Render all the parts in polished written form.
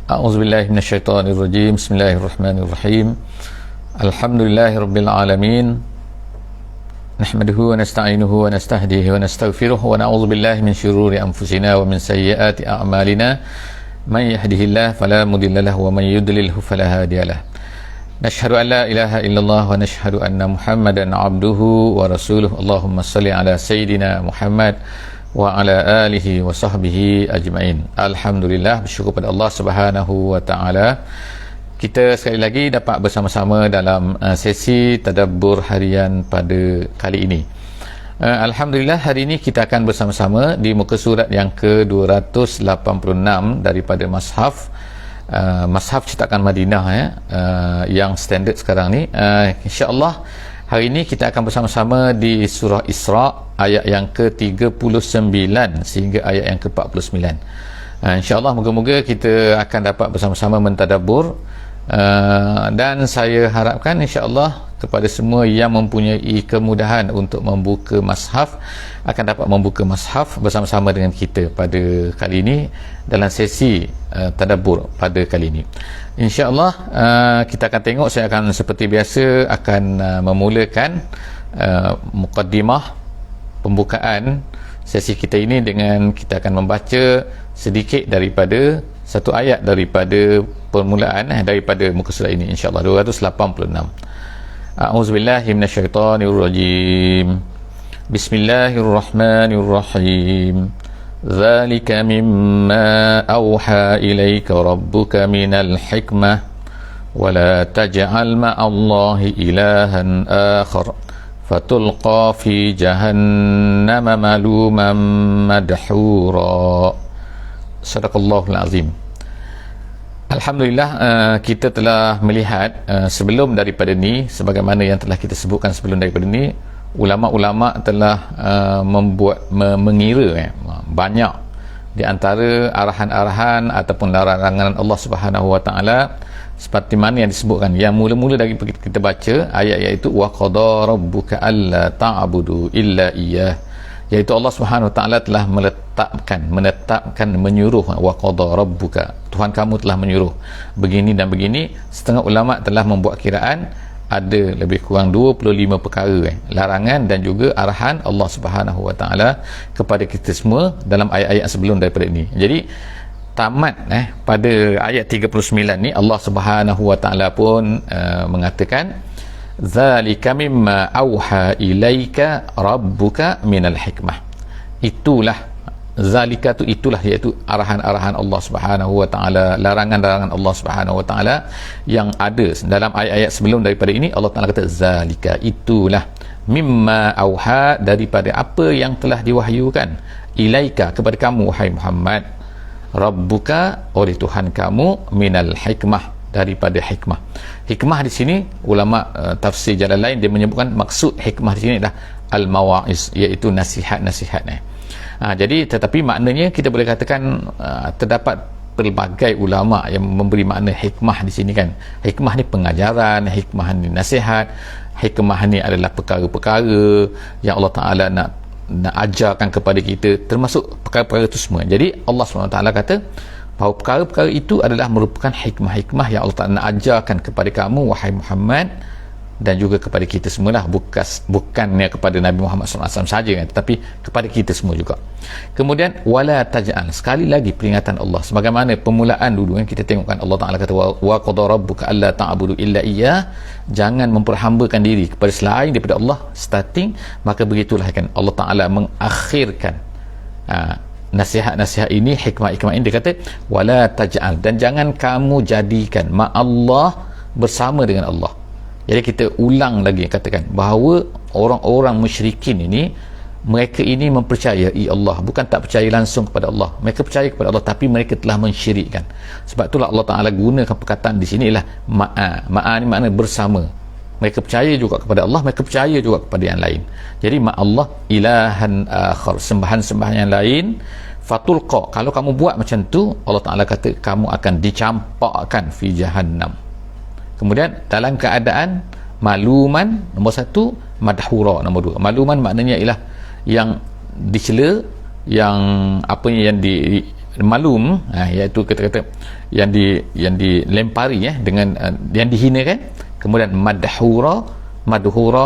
A'udzubillahi minasyaitonirrajim. Bismillahirrahmanirrahim. Alhamdulillahirabbil alamin. Nahmaduhu wa nasta'inuhu wa nastahdihi wa nastaghfiruh wa na'udzubillahi min syururi anfusina wa min sayyiati a'malina. Man yahdihillahu fala mudilla lahu wa man yudlilhu fala hadiyalah. Nashhadu an la ilaha illallah wa nashhadu anna Muhammadan 'abduhu wa rasuluh. Allahumma shalli ala sayidina Muhammad wa ala alihi wa sahbihi ajma'in. Alhamdulillah, bersyukur pada Allah Subhanahu wa taala. Kita sekali lagi dapat bersama-sama dalam sesi tadabbur harian pada kali ini. Alhamdulillah, hari ini kita akan bersama-sama di muka surat yang ke-286 daripada Mashaf cetakan Madinah yang standard sekarang ni. InsyaAllah hari ini kita akan bersama-sama di surah Isra' ayat yang ke-39 sehingga ayat yang ke-49. InsyaAllah moga-moga kita akan dapat bersama-sama mentadabbur, dan saya harapkan insyaAllah kepada semua yang mempunyai kemudahan untuk membuka Mashaf akan dapat membuka Mashaf bersama-sama dengan kita pada kali ini dalam sesi tadabbur pada kali ini. InsyaAllah kita akan tengok, saya akan seperti biasa akan memulakan muqaddimah pembukaan sesi kita ini dengan kita akan membaca sedikit daripada satu ayat daripada permulaan daripada muka surat ini, insyaAllah 286. A'udzubillahi minasyaitonirrajim. Bismillahirrahmanirrahim. Dzalika mimma awha ilaika rabbuka minal hikmah wa la taj'al ma'allahi ilahan akhar fatulqa fi jahannama maluman madhura. Sadaqallahul azim. Alhamdulillah, kita telah melihat sebelum daripada ni, sebagaimana yang telah kita sebutkan sebelum daripada ni, ulama-ulama telah mengira banyak di antara arahan-arahan ataupun larangan Allah Subhanahu wa taala, seperti mana yang disebutkan yang mula-mula dari kita baca ayat iaitu wa qada rabbuka alla ta'budu illa iyyah, iaitu Allah Subhanahu wa taala telah menetapkan menyuruh wa qada rabbuka, Tuhan kamu telah menyuruh begini dan begini. Setengah ulama telah membuat kiraan ada lebih kurang 25 perkara larangan dan juga arahan Allah Subhanahu wa taala kepada kita semua dalam ayat-ayat sebelum daripada ini. Jadi tamat pada ayat 39 ni Allah Subhanahu wa taala pun mengatakan zalika mimma auha ilaika rabbuka minal hikmah. Itulah zalika tu itulah, iaitu arahan-arahan Allah Subhanahu wa taala, larangan-larangan Allah Subhanahu wa taala yang ada dalam ayat-ayat sebelum daripada ini. Allah Taala kata zalika, itulah, mimma auha, daripada apa yang telah diwahyukan, ilaika, kepada kamu wahai Muhammad, rabbuka, oleh Tuhan kamu, minal hikmah, daripada hikmah. Hikmah di sini ulama tafsir jalan lain dia menyebutkan maksud hikmah di sini adalah al-mawa'iz, iaitu nasihat-nasihat. Jadi tetapi maknanya kita boleh katakan terdapat pelbagai ulama yang memberi makna hikmah di sini kan. Hikmah ni pengajaran, hikmah ni nasihat, hikmah ni adalah perkara-perkara yang Allah Taala nak ajarkan kepada kita, termasuk perkara-perkara itu semua. Jadi Allah SWT kata bahawa perkara-perkara itu adalah merupakan hikmah-hikmah yang Allah Ta'ala nak ajarkan kepada kamu wahai Muhammad, dan juga kepada kita semualah, bukannya kepada Nabi Muhammad SAW saja kan, tetapi kepada kita semua juga. Kemudian wala taj'al, sekali lagi peringatan Allah, sebagaimana permulaan dulu kan kita tengokkan Allah Ta'ala kata wa qada rabbuka alla ta'budu illa iyyah, jangan memperhambakan diri kepada selain daripada Allah, starting, maka begitulah kan Allah Ta'ala mengakhirkan nasihat-nasihat ini, hikmah-hikmah ini. Dia kata wala taj'al, dan jangan kamu jadikan ma'allah, bersama dengan Allah. Jadi kita ulang lagi katakan bahawa orang-orang musyrikin ini, mereka ini mempercayai Allah, bukan tak percaya langsung kepada Allah, mereka percaya kepada Allah tapi mereka telah mensyirikkan. Sebab itulah Allah Ta'ala gunakan perkataan di sini ialah ma'a ni makna bersama. Mereka percaya juga kepada Allah, mereka percaya juga kepada yang lain. Jadi ma'allah ilahan akhar, sembahan-sembahan yang lain. Fatulqa, kalau kamu buat macam tu, Allah Ta'ala kata kamu akan dicampakkan fi jahannam. Kemudian dalam keadaan maluman, nombor satu, madhura, nombor dua. Maluman maknanya ialah yang dicela, yang apa yang malum, iaitu kata-kata yang dilempari dengan yang dihinakan. Kemudian madhura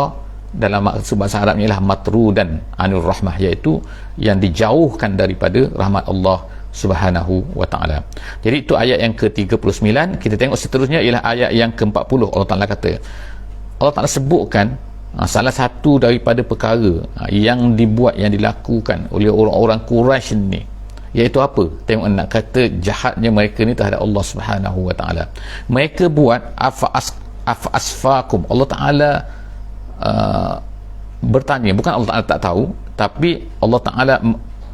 dalam maksud bahasa Arabnya ialah matrudan anur rahmah, iaitu yang dijauhkan daripada rahmat Allah Subhanahu wa ta'ala. Jadi itu ayat yang ke-39. Kita tengok seterusnya ialah ayat yang ke-40. Allah Ta'ala kata, Allah Ta'ala sebutkan salah satu daripada perkara yang dibuat, yang dilakukan oleh orang-orang Quraisy ni, iaitu apa? Tengok nak kata jahatnya mereka ni terhadap Allah Subhanahu wa ta'ala. Mereka buat asfakum. Allah Ta'ala bertanya, bukan Allah Ta'ala tak tahu, tapi Allah Ta'ala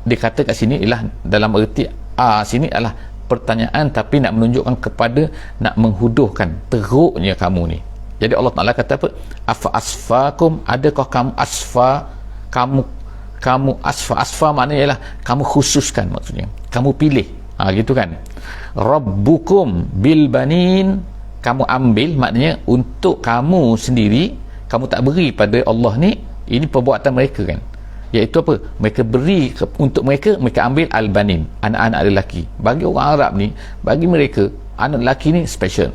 dikata kat sini ialah dalam erti sini adalah pertanyaan, tapi nak menunjukkan kepada, nak menghuduhkan teruknya kamu ni. Jadi Allah Ta'ala kata apa? Asfakum, adakah kamu asfa maknanya ialah kamu khususkan, maksudnya kamu pilih, gitu kan. Rabbukum bil banin, kamu ambil, maknanya untuk kamu sendiri, kamu tak beri pada Allah ni. Ini perbuatan mereka kan, iaitu apa? Mereka beri untuk mereka ambil al-banin, anak-anak lelaki. Bagi orang Arab ni, bagi mereka anak lelaki ni special,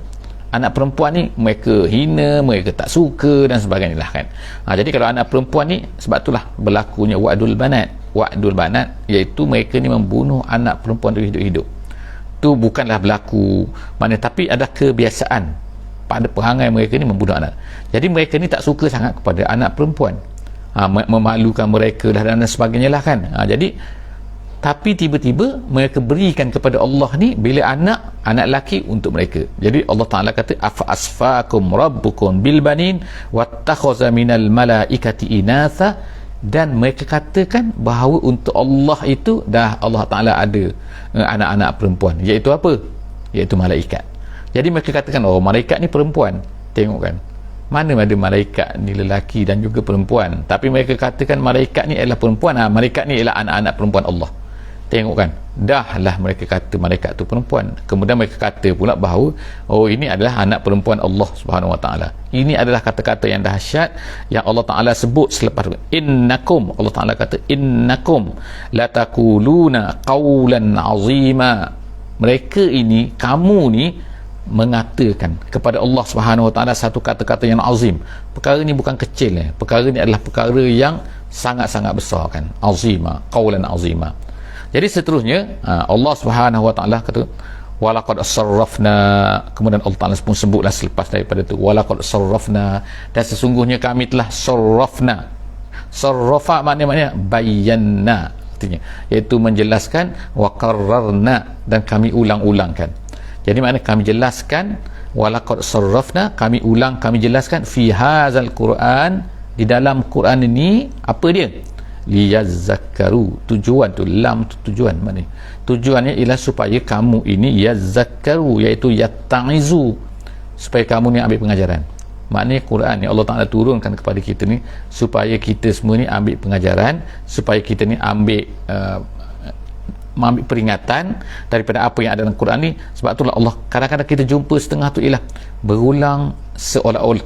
anak perempuan ni mereka hina, mereka tak suka dan sebagainya lah kan. Jadi kalau anak perempuan ni, sebab itulah berlakunya wa'dul banat, iaitu mereka ni membunuh anak perempuan tu hidup-hidup. Tu bukanlah berlaku mana, tapi ada kebiasaan pada perangai mereka ni membunuh anak. Jadi mereka ni tak suka sangat kepada anak perempuan, memalukan mereka dan sebagainya lah kan. Jadi tapi tiba-tiba mereka berikan kepada Allah ni bila anak lelaki untuk mereka. Jadi Allah Ta'ala kata afa asfakum rabbukum bil banin wattakhaza minal malaikati inatha, dan mereka katakan bahawa untuk Allah itu dah Allah Ta'ala ada anak-anak perempuan, iaitu apa? Iaitu malaikat. Jadi mereka katakan, oh malaikat ni perempuan. Tengok kan, mana ada malaikat ni lelaki dan juga perempuan, tapi mereka katakan malaikat ni adalah perempuan. Malaikat ni ialah anak-anak perempuan Allah. Tengok kan, dah lah mereka kata malaikat tu perempuan. Kemudian mereka kata pula bahawa oh ini adalah anak perempuan Allah Subhanahu wa ta'ala. Ini adalah kata-kata yang dahsyat yang Allah Ta'ala sebut selepas itu. Innakum, Allah Ta'ala kata innakum latakuluna qawlan azima. Mereka ini, kamu ni mengatakan kepada Allah Subhanahu wa ta'ala satu kata-kata yang azim. Perkara ni bukan kecil, perkara ni adalah perkara yang sangat-sangat besar kan. Azima, qawlan azima. Jadi seterusnya Allah Subhanahu wa ta'ala kata walaqad sarrafna, kemudian Allah Ta'ala pun sebutlah selepas daripada itu walaqad sarrafna, dan sesungguhnya kami telah sarrafna. Sarrafa maknanya bayanna, artinya iaitu menjelaskan, wa qarrarna, dan kami ulang-ulangkan. Jadi makna kami jelaskan, walaqad sarrafna, kami ulang, kami jelaskan, fi hadzal Quran, di dalam Quran ini. Apa dia? Liyazakkaru, tujuan tu, lam tu tujuan, maknanya tujuannya ialah supaya kamu ini yazakkaru, iaitu yatta'izu, supaya kamu ni ambil pengajaran. Maknanya Quran ni Allah Ta'ala turunkan kepada kita ni supaya kita semua ni ambil pengajaran, supaya kita ni ambil peringatan daripada apa yang ada dalam Quran ni. Sebab itulah Allah, kadang-kadang kita jumpa setengah tu ialah berulang, seolah-olah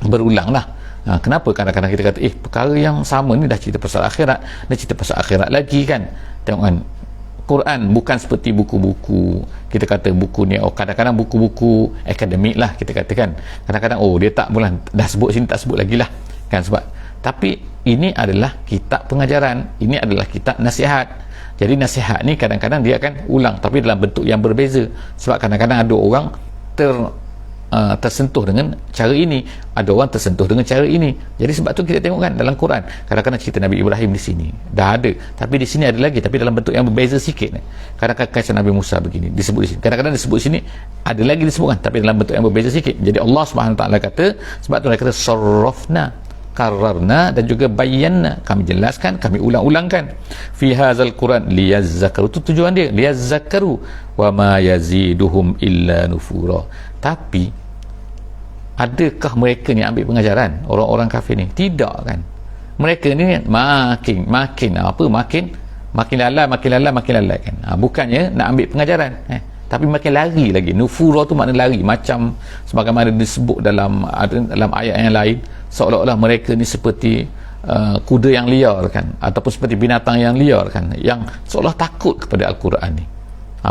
berulang lah. Kenapa kadang-kadang kita kata perkara yang sama ni dah cerita pasal akhirat, dah cerita pasal akhirat lagi kan. Tengok kan, Quran bukan seperti buku-buku, kita kata buku ni, kadang-kadang buku-buku akademik lah kita katakan, kadang-kadang dia tak boleh, dah sebut sini tak sebut lagi lah kan. Sebab tapi ini adalah kitab pengajaran, ini adalah kitab nasihat. Jadi nasihat ni kadang-kadang dia akan ulang, tapi dalam bentuk yang berbeza. Sebab kadang-kadang ada orang tersentuh dengan cara ini, ada orang tersentuh dengan cara ini. Jadi sebab tu kita tengok kan dalam Quran, kadang-kadang cerita Nabi Ibrahim di sini dah ada, tapi di sini ada lagi, tapi dalam bentuk yang berbeza sikit. Kadang-kadang kisah Nabi Musa begini disebut di sini, kadang-kadang disebut di sini, ada lagi disebutkan, tapi dalam bentuk yang berbeza sikit. Jadi Allah Subhanahu Wa Taala kata, sebab tu dia kata sarrafna, kararna, dan juga bayanna, kami jelaskan, kami ulang-ulangkan, fi hadzal Quran liyazakkaru, itu tujuan dia, liyazakkaru wa ma yaziduhum illa nufura. Tapi adakah mereka ni ambil pengajaran, orang-orang kafir ni? Tidak kan. Mereka ni makin lalai kan. Bukannya nak ambil pengajaran, tapi makin lari lagi. Nufura tu makna lari, macam sebagaimana disebut dalam ayat yang lain, seolah-olah mereka ni seperti kuda yang liar kan, ataupun seperti binatang yang liar kan, yang seolah takut kepada Al-Quran ni.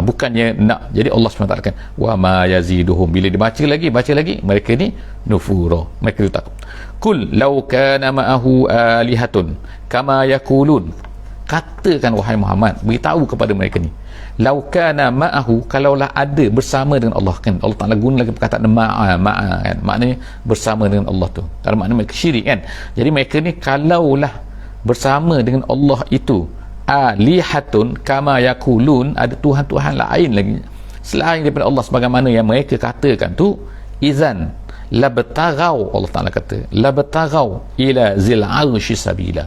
bukannya nak. Jadi Allah SWT katakan wa ma yaziduhum, bila dibaca lagi mereka ni nufura, mereka takut. Kul law kana ma'ahu alihatun kama yaqulun, katakan wahai Muhammad, beritahu kepada mereka ni, law kana ma'ahu, kalaulah ada bersama dengan Allah, kan Allah Ta'ala guna lagi perkataan ma'a kan, maknanya bersama dengan Allah tu, kalau maknanya mereka syirik kan. Jadi mereka ni kalaulah bersama dengan Allah itu alihatun kama yaqulun, ada tuhan-tuhan lain lagi selain daripada Allah sebagaimana yang mereka katakan tu, izan labtaghaw, Allah Ta'ala kata labtaghaw ila zil arshi sabila.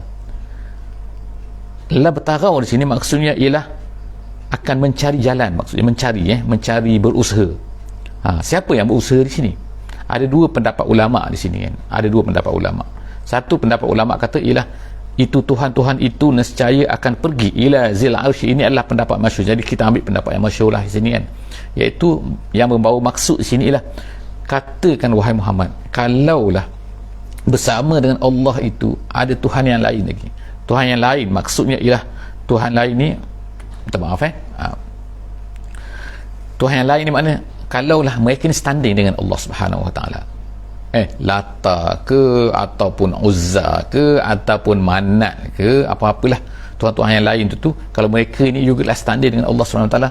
Labtaghaw di sini maksudnya ialah akan mencari jalan, maksudnya mencari berusaha. Siapa yang berusaha di sini? Ada dua pendapat ulama di sini kan, ada dua pendapat ulama. Satu pendapat ulama kata ialah itu Tuhan-Tuhan itu nescaya akan pergi ila zil arshi. Ini adalah pendapat masyhur, jadi kita ambil pendapat yang masyhur lah di sini kan, iaitu yang membawa maksud di sini ialah, katakan wahai Muhammad, kalaulah bersama dengan Allah itu ada Tuhan yang lain lagi. Tuhan yang lain maksudnya ialah Tuhan lain ni, minta maaf Tuhan yang lain ni makna kalaulah mereka ni standing dengan Allah Subhanahu Wa Taala, Lata ke ataupun Uzza ke ataupun Manat ke, apa-apalah Tuhan-Tuhan yang lain tu kalau mereka ni juga lah standing dengan Allah Subhanahu Wa Taala,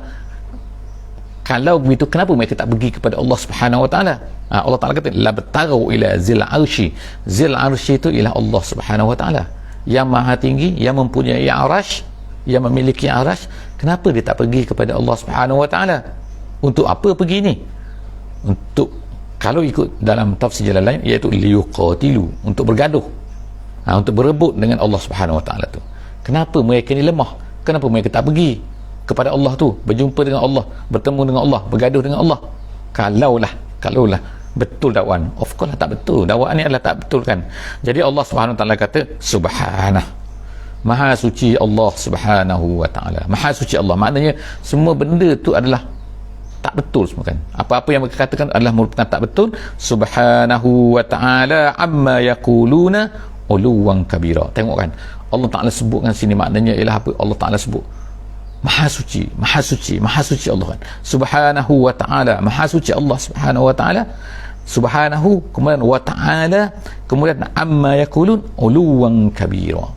kalau begitu kenapa mereka tak pergi kepada Allah Subhanahu Wa Taala? Allah Taala kata la bataru ila zil arshi. Zil arshi itu ialah Allah Subhanahu Wa Taala yang maha tinggi, yang mempunyai arash, yang memiliki arash. Kenapa dia tak pergi kepada Allah Subhanahu Wa Taala? Untuk apa pergi ni? Untuk, kalau ikut dalam tafsir jalan lain, iaitu liyuqatilu, untuk bergaduh, untuk berebut dengan Allah Subhanahu Wa Taala tu. Kenapa mereka ni lemah? Kenapa mereka tak pergi kepada Allah tu, berjumpa dengan Allah, bertemu dengan Allah, bergaduh dengan Allah? Kalaulah betul dakwaan. Of course lah tak betul, dakwaan ni adalah tak betul kan. Jadi Allah Subhanahu Wa Taala kata subhanah, maha suci Allah Subhanahu Wa Taala, maha suci Allah, maknanya semua benda tu adalah tak betul semua kan. Apa-apa yang mereka katakan adalah merupakan tak betul. Subhanahu wa ta'ala amma yaquluna uluwan kabira. Tengok kan, Allah Ta'ala sebutkan sini, maknanya ialah apa? Allah Ta'ala sebut maha suci, maha suci, maha suci Allah kan. Subhanahu wa ta'ala, maha suci Allah Subhanahu wa ta'ala. Subhanahu, kemudian wa ta'ala, kemudian amma yaqulun uluwan kabira.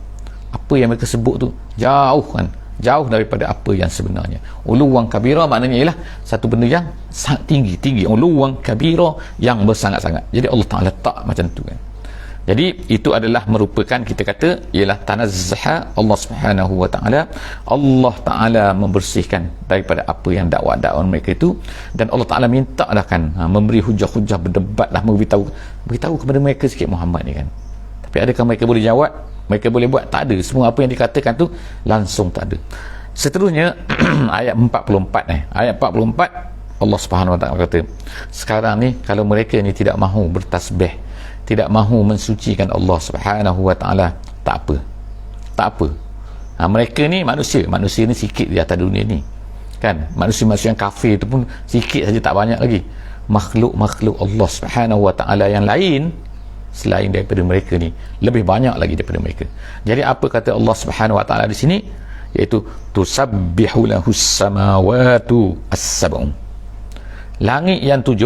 Apa yang mereka sebut tu jauh kan, jauh daripada apa yang sebenarnya. Uluwan kabira maknanya ialah satu benda yang sangat tinggi. Uluwan kabira, yang bersangat-sangat. Jadi Allah Ta'ala tak macam tu kan. Jadi itu adalah merupakan, kita kata ialah tanazzaha Allah Subhanahu Wa Ta'ala. Allah Ta'ala membersihkan daripada apa yang dakwah-dakwah mereka itu, dan Allah Ta'ala minta dah kan, memberi hujah-hujah, berdebat lah, beritahu kepada mereka sikit Muhammad ni kan. Tapi adakah mereka boleh jawab? Mereka boleh buat? Tak ada. Semua apa yang dikatakan tu langsung tak ada. Seterusnya ayat 44 ayat 44 Allah Subhanahu Wa Ta'ala kata, sekarang ni kalau mereka ni tidak mahu bertasbih, tidak mahu mensucikan Allah Subhanahu Wa Ta'ala, tak apa. Mereka ni manusia ni sikit di atas dunia ni kan. Manusia yang kafir tu pun sikit saja, tak banyak lagi. Makhluk Allah Subhanahu Wa Ta'ala yang lain selain daripada mereka ni lebih banyak lagi daripada mereka. Jadi apa kata Allah Subhanahu Wa Ta'ala di sini? Iaitu tusabbihu lahus samawatu as-sab'u, langit yang 7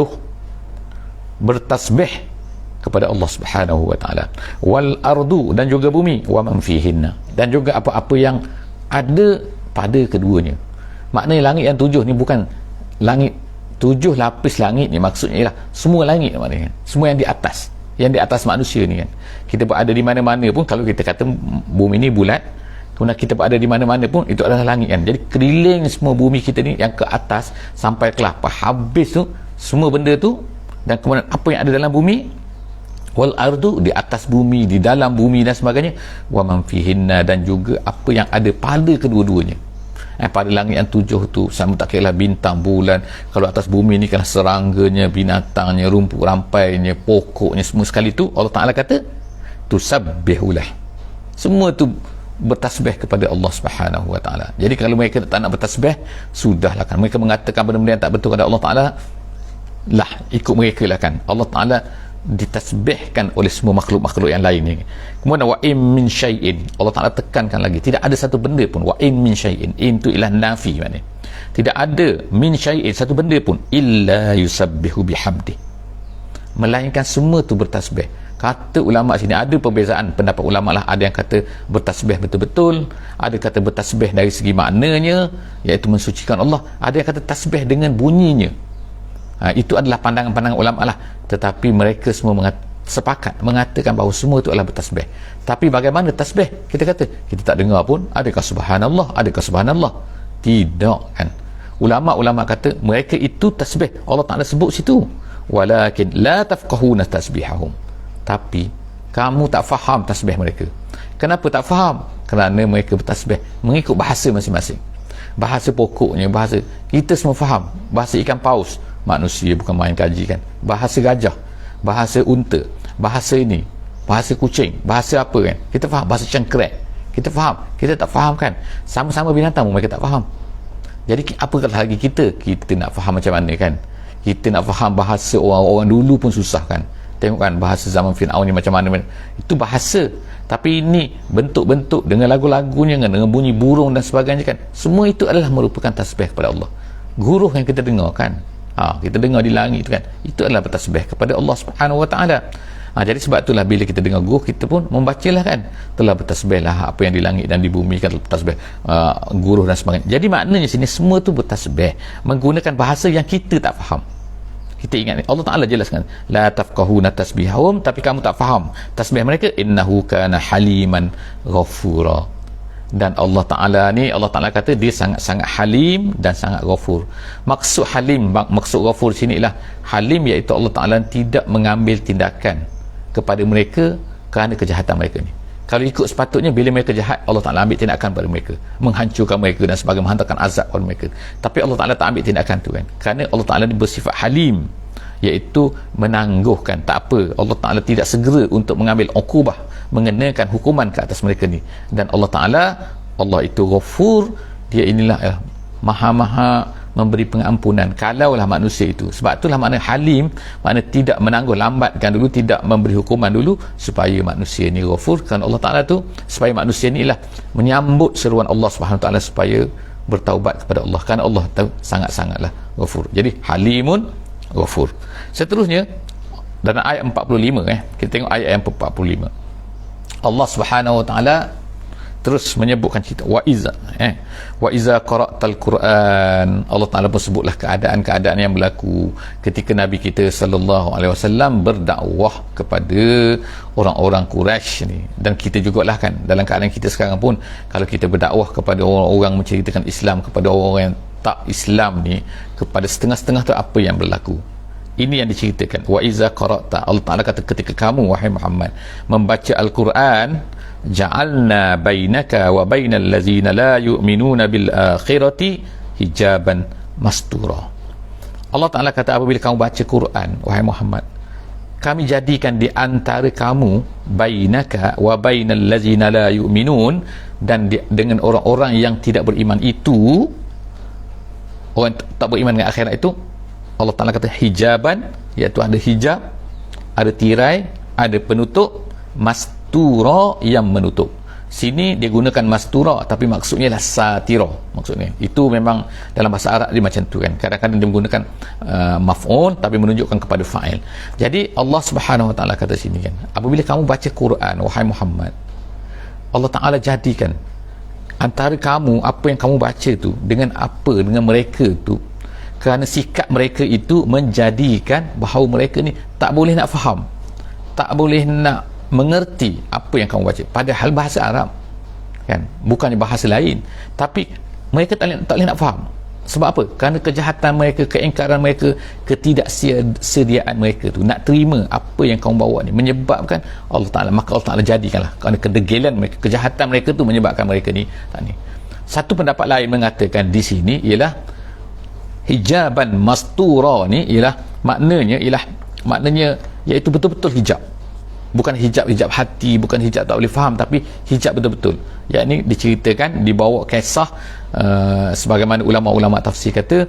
bertasbih kepada Allah Subhanahu Wa Ta'ala, wal ardu, dan juga bumi, wa man fihinna, dan juga apa-apa yang ada pada keduanya. Maknanya langit yang 7 ni bukan langit 7 lapis langit ni, maksudnya ialah semua langit maknanya, semua yang di atas manusia ni kan. Kita berada di mana-mana pun, kalau kita kata bumi ni bulat, kemudian kita berada di mana-mana pun, itu adalah langit kan. Jadi keliling semua bumi kita ni yang ke atas sampai ke lapar, habis tu semua benda tu, dan kemudian apa yang ada dalam bumi, wal ardu, di atas bumi, di dalam bumi dan sebagainya, wa man fihinna, dan juga apa yang ada pada kedua-duanya. Pada langit yang 7 tu, sama tak kira lah bintang, bulan. Kalau atas bumi ni kan serangganya, binatangnya, rumput rampainya, pokoknya, semua sekali tu Allah Ta'ala kata tusabbihulah, semua tu bertasbih kepada Allah Subhanahu Wa Ta'ala. Jadi kalau mereka tak nak bertasbih, sudahlah kan, mereka mengatakan benda-benda yang tak betul kepada Allah Ta'ala lah, ikut mereka lah kan. Allah Ta'ala ditasbihkan oleh semua makhluk-makhluk yang lain ni. Kemudian wa in min syai'in, Allah Ta'ala tekankan lagi, tidak ada satu benda pun. Wa in min syai'in, in tu ialah nafi maknanya, tidak ada min syai'in, satu benda pun, illa yusabbihu bihamdi, melainkan semua tu bertasbih. Kata ulama sini ada perbezaan pendapat ulama lah. Ada yang kata bertasbih betul-betul, ada kata bertasbih dari segi maknanya, iaitu mensucikan Allah, ada yang kata tasbih dengan bunyinya. Itu adalah pandangan-pandangan ulama lah. Tetapi mereka semua sepakat mengatakan bahawa semua itu adalah bertasbih. Tapi bagaimana tasbih? Kita kata kita tak dengar pun, adakah subhanallah, adakah subhanallah? Tidak, kan? Ulama-ulama kata mereka itu tasbih. Allah Ta'ala sebut situ, walakin la tafqahuna tasbihahum, tapi kamu tak faham tasbih mereka. Kenapa tak faham? Kerana mereka bertasbih mengikut bahasa masing-masing. Bahasa pokoknya, bahasa kita semua faham. Bahasa ikan paus, manusia bukan main kaji, kan? Bahasa gajah, bahasa unta, bahasa ini, bahasa kucing, bahasa apa, kan? Kita faham. Bahasa cengkerek kita faham. Kita tak faham, kan? Sama-sama binatang mereka tak faham. Jadi apakah lagi kita nak faham macam mana, kan? Kita nak faham bahasa orang-orang dulu pun susah, kan? Tengok, kan, bahasa zaman Fir'aun ni macam mana. Itu bahasa. Tapi ini bentuk-bentuk dengan lagu-lagunya, dengan bunyi burung dan sebagainya, kan? Semua itu adalah merupakan tasbih kepada Allah. Guruh yang kita dengar, kan? Kita dengar di langit, kan? Itu adalah bertasbih kepada Allah Subhanahu Wa Ta'ala. Jadi sebab itulah bila kita dengar guruh, kita pun membacalah, kan? Telah bertasbihlah apa yang di langit dan di bumi, kan? Bertasbih guruh dan sebagainya. Jadi maknanya sini semua tu bertasbih menggunakan bahasa yang kita tak faham. Kita ingat ni, Allah Ta'ala jelaskan, la tafqahuna tasbihahum, tapi kamu tak faham tasbih mereka, innahu kana haliman ghafura. Dan Allah Ta'ala ni, Allah Ta'ala kata dia sangat-sangat halim dan sangat ghafur. Maksud halim, maksud ghafur sini ialah halim, iaitu Allah Ta'ala tidak mengambil tindakan kepada mereka kerana kejahatan mereka ni. Kalau ikut sepatutnya, bila mereka jahat, Allah Ta'ala ambil tindakan pada mereka, menghancurkan mereka dan sebagainya, menghantarkan azab kepada mereka. Tapi Allah Ta'ala tak ambil tindakan tu, kan? Kerana Allah Ta'ala bersifat halim, iaitu menangguhkan. Tak apa, Allah Ta'ala tidak segera untuk mengambil uqubah, mengenakan hukuman ke atas mereka ni. Dan Allah Ta'ala, Allah itu ghafur, dia inilah maha-maha memberi pengampunan kalaulah manusia itu. Sebab itulah makna halim, makna tidak menangguh, lambatkan dulu, tidak memberi hukuman dulu, supaya manusia ni ghafur. Kerana Allah Ta'ala tu, supaya manusia ni lah menyambut seruan Allah Subhanahu Ta'ala supaya bertaubat kepada Allah, kerana Allah tahu sangat-sangatlah ghafur. Jadi halimun ghafur. Seterusnya dalam ayat 45, kita tengok ayat yang 45, Allah Subhanahu Wa Ta'ala terus menyebutkan cerita wa iza qara'tal Quran. Allah Ta'ala pun sebutlah keadaan-keadaan yang berlaku ketika Nabi kita sallallahu alaihi wasallam berdakwah kepada orang-orang Quraisy ni, dan kita jugalah, kan, dalam keadaan kita sekarang pun, kalau kita berdakwah kepada orang-orang menceritakan Islam kepada orang yang tak Islam ni, kepada setengah-setengah tu apa yang berlaku. Ini yang diceritakan, wa iza qara'ta. Allah Ta'ala kata ketika kamu, wahai Muhammad, membaca Al-Quran, ja'alna bainaka wa bainal ladzina la yu'minuna bil akhirati hijaban mastura. Allah Ta'ala kata apabila kamu baca Quran, wahai Muhammad, kami jadikan di antara kamu, bainaka wa bainal ladzina la yu'minun, dan dengan orang-orang yang tidak beriman itu, orang tak beriman dengan akhirat itu, Allah Ta'ala kata hijaban, iaitu ada hijab, ada tirai, ada penutup, mastura yang menutup. Sini dia gunakan mastura, tapi maksudnya lah satira. Maksudnya itu memang dalam bahasa Arab dia macam tu, kan? Kadang-kadang dia menggunakan maf'ul tapi menunjukkan kepada fa'il. Jadi Allah Subhanahu Wa Ta'ala kata sini, kan, apabila kamu baca Quran, wahai Muhammad, Allah Ta'ala jadikan antara kamu, apa yang kamu baca tu, dengan mereka tu, kerana sikap mereka itu menjadikan bahawa mereka ni tak boleh nak faham, tak boleh nak mengerti apa yang kamu baca, padahal bahasa Arab, kan, bukannya bahasa lain, tapi mereka tak boleh nak faham. Sebab apa? Kerana kejahatan mereka, keingkaran mereka, ketidaksediaan mereka tu nak terima apa yang kamu bawa ni, menyebabkan Allah Ta'ala, maka Allah Ta'ala jadikanlah, kerana kedegilan mereka, kejahatan mereka tu menyebabkan mereka ni tak ni. Satu pendapat lain mengatakan di sini ialah hijaban mastura ni ialah maknanya iaitu betul-betul hijab, bukan hijab hati, bukan hijab tak boleh faham, tapi hijab betul-betul. Yakni diceritakan, dibawa kisah sebagaimana ulama-ulama tafsir kata,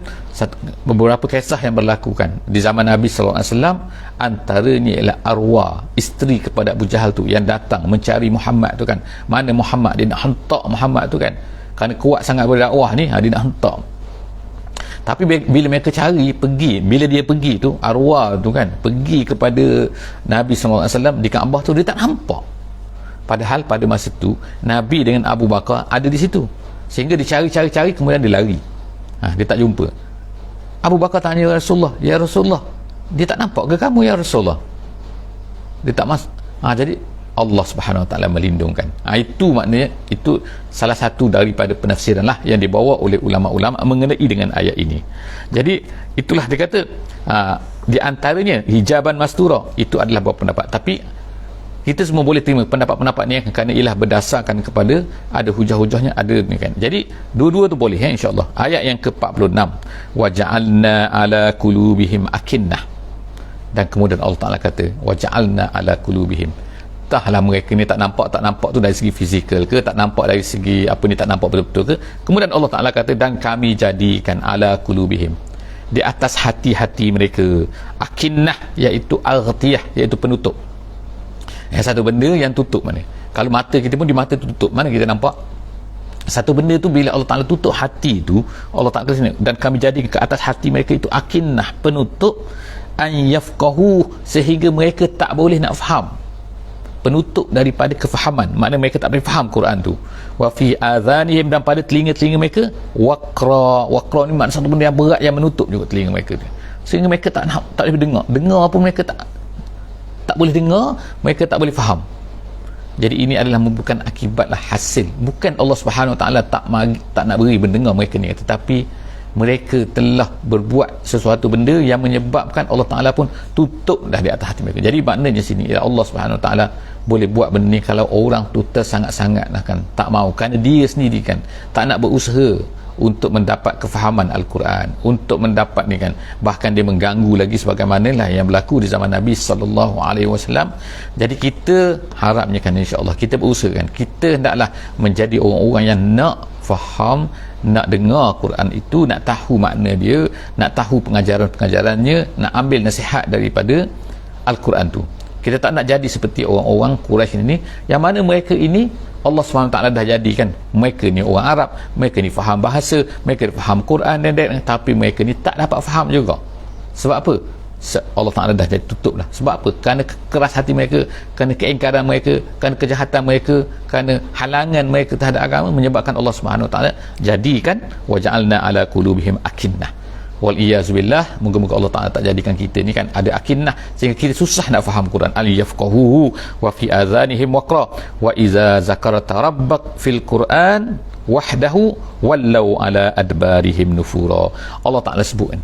beberapa kisah yang berlaku, kan, di zaman Nabi sallallahu alaihi wasallam. Antaranya ialah arwah isteri kepada Abu Jahal tu yang datang mencari Muhammad tu, kan. Mana Muhammad, dia nak hentak Muhammad tu, kan, kerana kuat sangat berdakwah ni, dia nak hentak. Tapi bila mereka bila dia pergi tu, arwah tu kan pergi kepada Nabi SAW di Kaabah tu, dia tak nampak. Padahal pada masa tu Nabi dengan Abu Bakar ada di situ, sehingga dicari-cari kemudian dia lari. Dia tak jumpa. Abu Bakar tanya ya Rasulullah, dia tak nampak ke kamu ya Rasulullah? Dia tak jadi Allah Subhanahu Wa Taala melindungkan. Itu maknanya, itu salah satu daripada penafsiran lah yang dibawa oleh ulama-ulama mengenai dengan ayat ini. Jadi itulah dia kata di antaranya hijaban mastura, itu adalah beberapa pendapat. Tapi kita semua boleh terima pendapat-pendapat ni kerana ialah berdasarkan kepada ada hujah-hujahnya, ada ni kan. Jadi dua-dua tu boleh insya-Allah. Ayat yang ke-46, wa ja'alna ala qulubihim akinnah, dan kemudian Allah Taala kata wa ja'alna ala qulubihim, entahlah mereka ni tak nampak tu dari segi fizikal ke, tak nampak dari segi apa ni, tak nampak betul-betul ke. Kemudian Allah Ta'ala kata, dan kami jadikan ala qulubihim, di atas hati-hati mereka, akinnah, iaitu aghtiyah, iaitu penutup. Yang satu benda yang tutup mana? Kalau mata kita pun di mata tutup, mana kita nampak? Satu benda tu bila Allah Ta'ala tutup hati tu, Allah Ta'ala kata, dan kami jadikan ke atas hati mereka itu akinnah, penutup, an yafqahu, sehingga mereka tak boleh nak faham. Penutup daripada kefahaman, maknanya mereka tak boleh faham Quran tu. Wa fi adhanihim, dan pada telinga-telinga mereka waqra ni makna satu benda yang berat yang menutup juga telinga mereka tu, sehingga mereka tak boleh dengar apa, mereka tak boleh dengar, mereka tak boleh faham. Jadi ini adalah bukan akibatlah hasil, bukan Allah Subhanahu Wa Taala tak nak beri mendengar mereka ni, tetapi mereka telah berbuat sesuatu benda yang menyebabkan Allah Ta'ala pun tutup dah di atas hati mereka. Jadi maknanya sini ya Allah Subhanahu Wa Ta'ala boleh buat benda ni kalau orang tu tersangat-sangat lah kan, tak mau, kerana dia sendiri kan tak nak berusaha untuk mendapat kefahaman Al-Quran, untuk mendapat ni kan, bahkan dia mengganggu lagi sebagaimana lah yang berlaku di zaman Nabi SAW. Jadi kita harapnya kan insya-Allah kita berusaha kan, kita hendaklah menjadi orang-orang yang nak faham, nak dengar Quran itu, nak tahu makna dia, nak tahu pengajaran-pengajarannya, nak ambil nasihat daripada Al-Quran tu. Kita tak nak jadi seperti orang-orang Quraisy ini, yang mana mereka ini Allah SWT dah jadikan mereka ni orang Arab, mereka ni faham bahasa, mereka ni faham Quran dan tapi mereka ni tak dapat faham juga. Sebab apa? Allah Ta'ala dah jadi tutup lah. Sebab apa? Kerana keras hati mereka, kerana keingkaran mereka, kerana kejahatan mereka, kerana halangan mereka terhadap agama, menyebabkan Allah Subhanahu Wa Ta'ala jadikan wa ja'alna ala qulubihim akinnah. Wal iyazubillah, moga-moga Allah Ta'ala tak jadikan kita ni kan ada akinnah sehingga kita susah nak faham Quran. Al yafqahuhu wa fi adhanihim waqra wa iza zakarta rabbak fil Quran wahdahu wallau ala adbarihim nufura. Allah Ta'ala sebutkan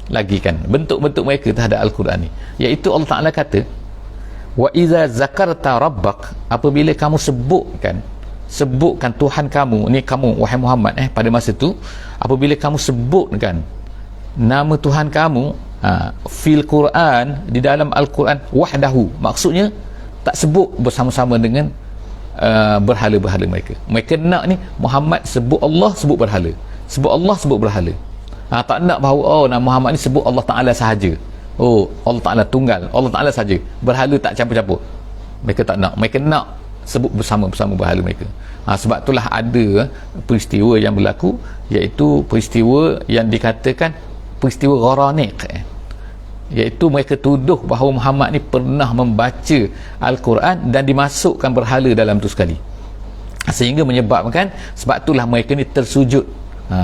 lagi kan bentuk-bentuk mereka terhadap Al-Quran ni, iaitu Allah Ta'ala kata wa iza zakarta rabbak, apabila kamu sebutkan Tuhan kamu ni, kamu wahai Muhammad pada masa tu, apabila kamu sebutkan nama Tuhan kamu fil Quran, di dalam Al-Quran, wahdahu, maksudnya tak sebut bersama-sama dengan berhala-berhala mereka. Mereka nak ni Muhammad sebut Allah, sebut berhala, sebut Allah, sebut berhala. Tak nak bahawa nama Muhammad ni sebut Allah Ta'ala sahaja, Allah Ta'ala tunggal, Allah Ta'ala sahaja, berhala tak campur-campur. Mereka tak nak, mereka nak sebut bersama-bersama berhala mereka. Sebab itulah ada peristiwa yang berlaku, iaitu peristiwa yang dikatakan peristiwa Gharaniq, iaitu mereka tuduh bahawa Muhammad ni pernah membaca Al-Quran dan dimasukkan berhala dalam tu sekali, sehingga menyebabkan, sebab itulah mereka ni tersujud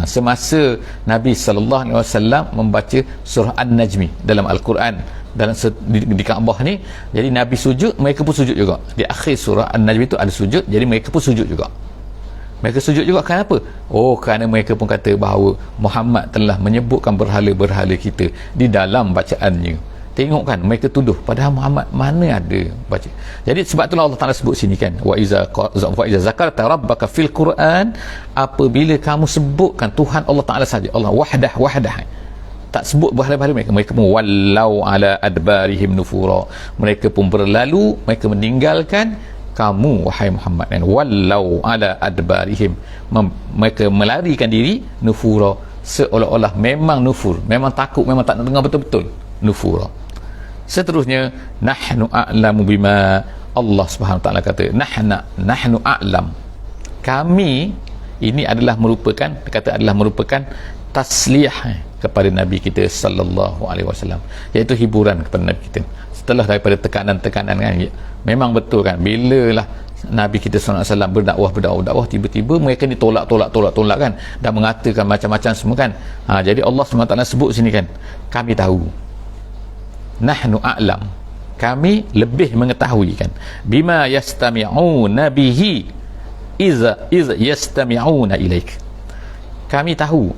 semasa Nabi SAW membaca surah An-Najmi dalam Al-Quran, dalam di Kaabah ni. Jadi Nabi sujud, mereka pun sujud juga. Di akhir surah An-Najmi itu ada sujud, jadi mereka pun sujud juga. Mereka sujud juga kenapa? Kerana mereka pun kata bahawa Muhammad telah menyebutkan berhala-berhala kita di dalam bacaannya. Tengok kan, mereka tuduh, padahal Muhammad mana ada baca. Jadi sebab itulah Allah Ta'ala sebut sini kan, wa iza zakarta rabbaka fil Quran, apabila kamu sebutkan Tuhan Allah Ta'ala saja, Allah wahdah, tak sebut berhala-berhala mereka pun wallau ala adbarihim nufura, mereka pun berlalu, mereka meninggalkan kamu wahai Muhammad, kan, wallau ala adbarihim, mereka melarikan diri, nufura, seolah-olah memang nufur, memang takut, memang tak nak dengar betul-betul, nufura. Seterusnya, nahnu a'lamu bima, Allah Subhanahu Wa Ta'ala kata nahnu a'lam, kami ini adalah merupakan, kata adalah merupakan tasliyah kepada Nabi kita sallallahu alaihi wasallam, iaitu hiburan kepada Nabi kita setelah daripada tekanan-tekanan kan. Memang betul kan, bila lah Nabi kita sallallahu alaihi wasallam berdakwah, tiba-tiba mereka ni tolak kan, dan mengatakan macam-macam semua kan. Jadi Allah SWT sebut sini kan, kami tahu, nahnu a'lam, kami lebih mengetahui kan, bima yastami'una bihi iza yastami'una ilaik. Kami tahu,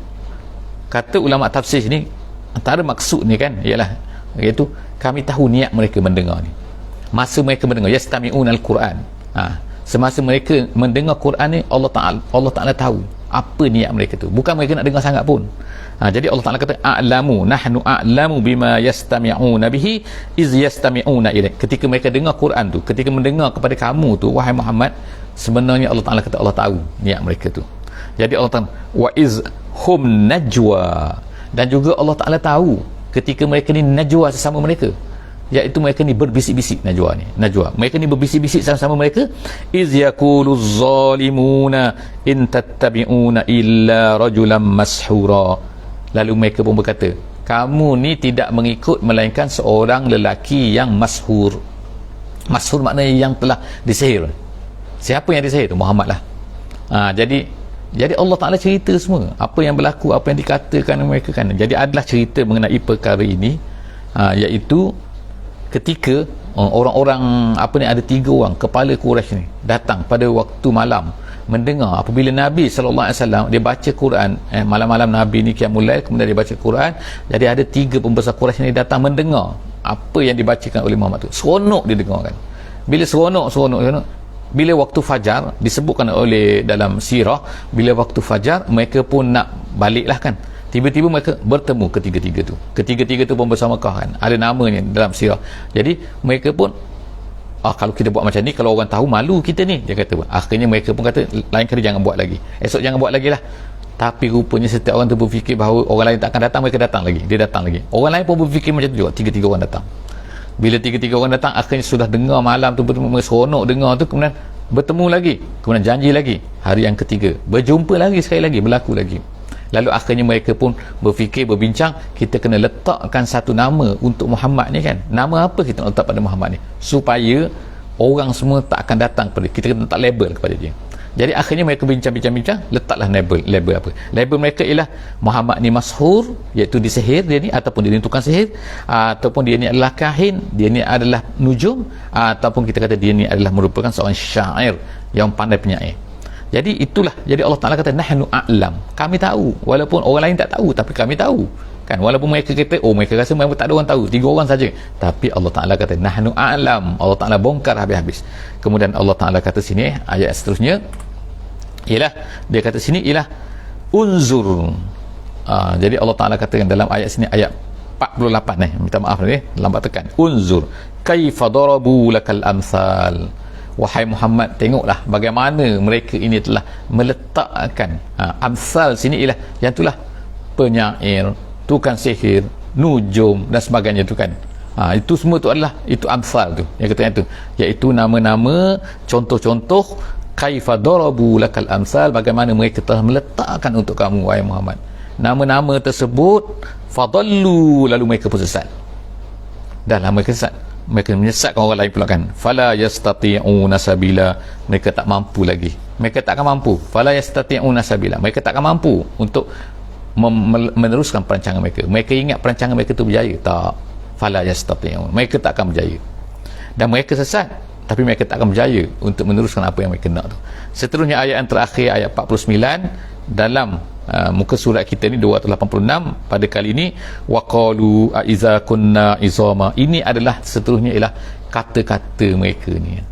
kata ulama tafsir ni, antara maksud ni kan ialah, iaitu kami tahu niat mereka mendengar ni, masa mereka mendengar yastami'una al-Quran. Semasa mereka mendengar Quran ni, Allah Ta'ala tahu apa niat mereka tu, bukan mereka nak dengar sangat pun. Jadi Allah Ta'ala kata a'lamu, nahnu a'lamu bima yastami'una bihi iz yastami'una ilaik. Ketika mereka dengar Quran tu, ketika mendengar kepada kamu tu wahai Muhammad, sebenarnya Allah Ta'ala kata Allah tahu niat mereka tu. Jadi Allah Ta'ala wa iz hum najwa, dan juga Allah Ta'ala tahu ketika mereka ni najwa sesama mereka, iaitu mereka ni berbisik-bisik. Najwa mereka ni berbisik-bisik sama-sama mereka, iz yaqulu zalimuna in tattabi'una illa rajulan mashura. Lalu mereka pun berkata, kamu ni tidak mengikut melainkan seorang lelaki yang mashur. Mashur maknanya yang telah disihir. Siapa yang disihir? Muhammad lah. Jadi Allah Ta'ala cerita semua apa yang berlaku, apa yang dikatakan mereka kan. Jadi adalah cerita mengenai perkara ini, iaitu ketika orang-orang ada 3 orang kepala Quraisy ni datang pada waktu malam mendengar apabila Nabi SAW dia baca Quran, malam-malam Nabi ni qiyamul lail, kemudian dia baca Quran. Jadi ada 3 pembesar Quraisy ni datang mendengar apa yang dibacakan oleh Muhammad tu. Seronok dia dengar kan. Bila seronok, bila waktu fajar, disebutkan oleh dalam sirah, bila waktu fajar mereka pun nak baliklah kan, tiba-tiba mereka bertemu ketiga-tiga tu pembesar Mekah kan, ada namanya dalam sirah. Jadi mereka pun kalau kita buat macam ni, kalau orang tahu malu kita ni, dia kata. Akhirnya mereka pun kata lain kali jangan buat lagi, esok jangan buat lagi lah. Tapi rupanya setiap orang tu berfikir bahawa orang lain tak akan datang, mereka datang lagi, dia datang lagi. Orang lain pun berfikir macam tu juga, 3 orang datang. Bila 3 orang datang, akhirnya sudah dengar malam tu bertemu, seronok dengar tu, kemudian bertemu lagi, kemudian janji lagi, hari yang ketiga berjumpa lagi, sekali lagi berlaku lagi. Lalu akhirnya mereka pun berfikir, berbincang, kita kena letakkan satu nama untuk Muhammad ni kan. Nama apa kita nak letak pada Muhammad ni, supaya orang semua tak akan datang kepada kita, kena letak label kepada dia. Jadi akhirnya mereka bincang-bincang, letaklah label apa. Label mereka ialah Muhammad ni mashur, iaitu disihir dia ni, ataupun dia ni tukang sihir, ataupun dia ni adalah kahin, dia ni adalah nujum, ataupun kita kata dia ni adalah merupakan seorang syair yang pandai penyair. Jadi itulah, jadi Allah Ta'ala kata nahnu a'lam, kami tahu, walaupun orang lain tak tahu, tapi kami tahu kan. Walaupun mereka kata, mereka rasa memang tak ada orang tahu, 3 orang saja, tapi Allah Ta'ala kata nahnu a'lam. Allah Ta'ala bongkar habis-habis. Kemudian Allah Ta'ala kata sini, ayat seterusnya ialah, dia kata sini ialah unzur. Jadi Allah Ta'ala katakan dalam ayat sini, ayat 48 minta maaf ni, lambat tekan, unzur kaifa darabu lakal amsal. Wahai Muhammad, tengoklah bagaimana mereka ini telah meletakkan amsal sini ialah yang itulah penyair, tukang sihir, nujum dan sebagainya tu kan. Itu semua tu adalah, itu amsal tu yang katanya tu, iaitu nama-nama, contoh-contoh kaifa darabu lakal amsal, bagaimana mereka telah meletakkan untuk kamu wahai Muhammad nama-nama tersebut. Fadallu, lalu mereka pun sesat. Dahlah mereka sesat, mereka menyesatkan orang lain pula kan. Fala yastati'una sabila, mereka tak mampu lagi, mereka tak akan mampu. Fala yastati'una sabila, mereka tak akan mampu untuk meneruskan perancangan mereka. Mereka ingat perancangan mereka tu berjaya, tak. Fala yastati'un, mereka tak akan berjaya. Dan mereka sesat, tapi mereka tak akan berjaya untuk meneruskan apa yang mereka nak tu. Seterusnya ayat yang terakhir, ayat 49 dalam muka surat kita ni 286 pada kali ini, waqalu aiza kunna izama. Ini adalah seterusnya ialah kata-kata mereka ni.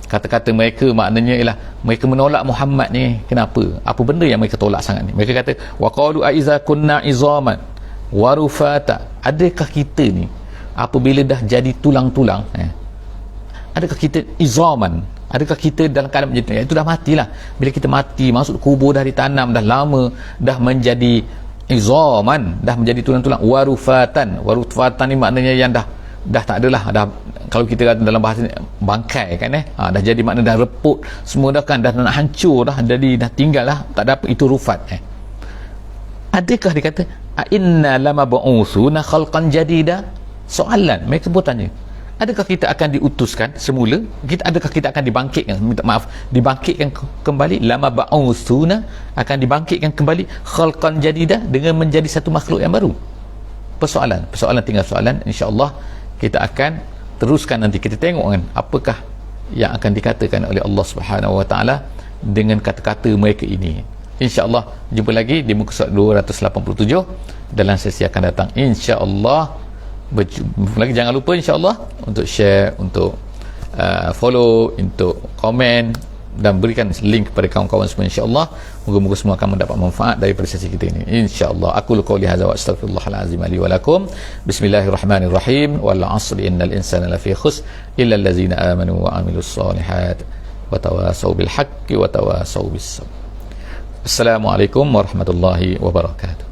Kata-kata mereka maknanya ialah mereka menolak Muhammad ni. Kenapa? Apa benda yang mereka tolak sangat ni? Mereka kata waqalu aiza kunna izaman warufata, adakah kita ni apabila dah jadi tulang-tulang, adakah kita izaman, adakah kita dalam keadaan macam itu dah matilah. Bila kita mati, masuk kubur, dah ditanam dah lama, dah menjadi izaman, dah menjadi tulang-tulang. Warufatan, warufatan ni maknanya yang dah dah tak adalah, dah kalau kita kata dalam bahasa ni, bangkai kan dah jadi makna dah reput semua dah kan, dah nak hancur dah, jadi dah tinggal lah, tak ada apa, itu rufat. Adakah dia kata inna lamab'usuna khalqan jadida? Soalan mereka bertanya, adakah kita akan diutuskan semula, adakah kita akan dibangkitkan, minta maaf, dibangkitkan kembali, lamab'usuna, akan dibangkitkan kembali, khalqan jadida, dengan menjadi satu makhluk yang baru? Persoalan tinggal soalan. InsyaAllah kita akan teruskan nanti, kita tengok kan apakah yang akan dikatakan oleh Allah Subhanahu Wa Taala dengan kata-kata mereka ini. InsyaAllah jumpa lagi di muka surat 287 dalam sesi akan datang, InsyaAllah. Berjumpa lagi, jangan lupa InsyaAllah untuk share, untuk follow, untuk komen, dan berikan link kepada kawan-kawan semua. InsyaAllah moga-moga semua akan mendapat manfaat daripada sesi kita ini, InsyaAllah. Aku qouli hadza wa astaghfirullahalazim li wa lakum. Bismillahirrahmanirrahim. Wal 'asri innal insana lafi khusr illa allazina amanu wa 'amilus solihat wa tawasaw bil haqqi wa tawasaw bis sabr. Assalamualaikum warahmatullahi wabarakatuh.